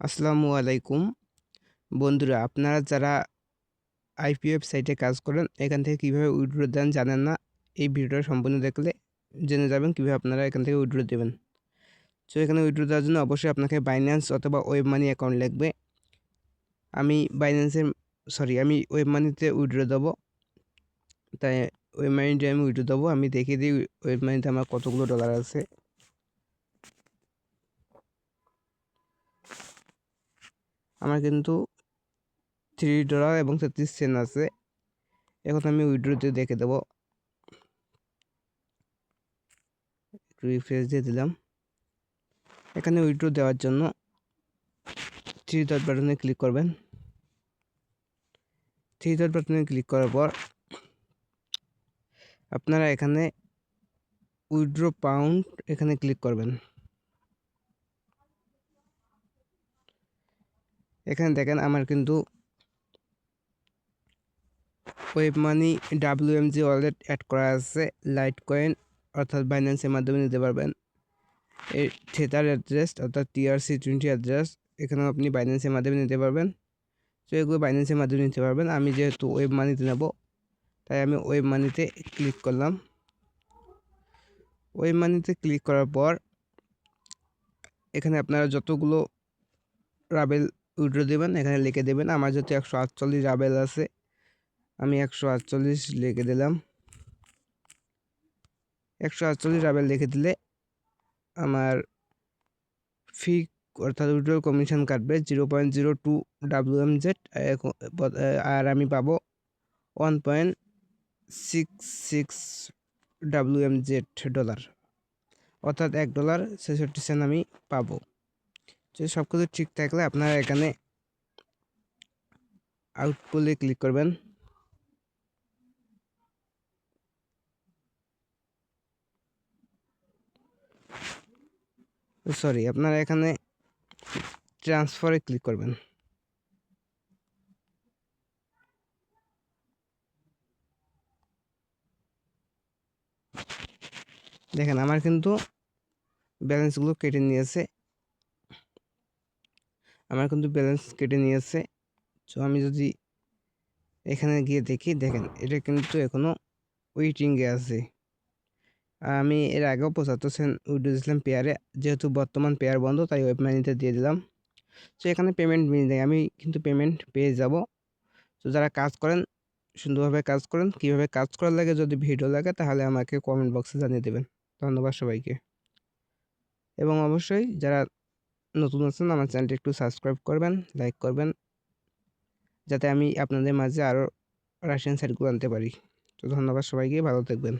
আসসালামু আলাইকুম বন্ধুরা, আপনারা যারা আইপিএফ সাইটে কাজ করেন এখান থেকে কিভাবে উইথড্র দেন জানেন না, এই ভিডিওটা সম্পূর্ণ দেখলে জেনে যাবেন কিভাবে আপনারা এখান থেকে উইথড্র দেবেন। সো এখানে উইথড্র দেওয়ার জন্য অবশ্যই আপনাকে বাইন্যান্স অথবা ওয়েব মানি অ্যাকাউন্ট লাগবে। আমি ওয়েব মানিতে উইথড্র দেবো, তাই ওয়েব মানিতে আমি উইথড্র দেবো। আমি দেখিয়ে দিই ওয়েব মানিতে আমার কতগুলো ডলার আছে। আমার কিন্তু $3 এবং 33 সেন্ট আছে। এখন আমি উইথড্রতে দেখে দেবো, রিফ্রেশ দিয়ে দিলাম। এখানে উইথড্র দেওয়ার জন্য 3 ডট বাটনে ক্লিক করবেন। 3 ডট বাটনে ক্লিক করার পর আপনারা এখানে উইথড্র পাউন্ড এখানে ক্লিক করবেন। এখানে দেখেন আমার কিন্তু web money WMG wallet add করা আছে। লাইট কয়েন অর্থাৎ বাইন্যান্সের মাধ্যমে নিতে পারবেন। এই থেটার অ্যাড্রেস অর্থাৎ TRC20 অ্যাড্রেস এখানেও আপনি বাইন্যান্সের মাধ্যমে নিতে পারবেন। তো এগুলো বাইন্যান্সের মাধ্যমে নিতে পারবেন। আমি যেহেতু ওয়েব মানিতে নেব তাই আমি ওয়েব মানিতে ক্লিক করলাম। ওয়েব মানিতে ক্লিক করার পর এখানে আপনারা যতগুলো রাবেল উইথড্র দেবেন এখানে লিখে দেবেন। আমার যেহেতু 148 রাবেল আছে, আমি 148 লিখে দিলাম। 148 রাবেল লিখে দিলে আমার ফি অর্থাৎ উইথড্রল কমিশন কাটবে 0.02 WMZ, আর আমি পাবো 1.66 WMZ ডলার, অর্থাৎ $1.66 আমি পাবো। যদি সব কিছু ঠিক থাকলে আপনারা এখানে আউটপুটে ক্লিক করবেন। আপনারা এখানে ট্রান্সফারে ক্লিক করবেন। দেখেন আমার কিন্তু ব্যালেন্সগুলো কেটে নিয়েছে। তো আমি যদি এখানে গিয়ে দেখি, দেখেন এটা কিন্তু এখনো ওয়েটিংয়ে আছে। আমি এর আগেও 75 সেন্ট উইথড্র দিয়েছিলাম পেয়ারে, যেহেতু বর্তমান পেয়ার বন্ধ তাই ওয়েব মানিতে দিয়ে দিলাম। তো এখানে পেমেন্ট মিল নেই, আমি কিন্তু পেমেন্ট পেয়ে যাব। তো যারা কাজ করেন সুন্দরভাবে কাজ করেন। কীভাবে কাজ করার লাগে যদি ভিডিও লাগে তাহলে আমাকে কমেন্ট বক্সে জানিয়ে দেবেন। ধন্যবাদ সবাইকে। এবং অবশ্যই যারা নতুন আছেন আমার চ্যানেলটি একটু সাবস্ক্রাইব করবেন, লাইক করবেন, যাতে আমি আপনাদের মাঝে আরও রাশিয়ান সাইটগুলো আনতে পারি। তো ধন্যবাদ সবাইকে, ভালো থাকবেন।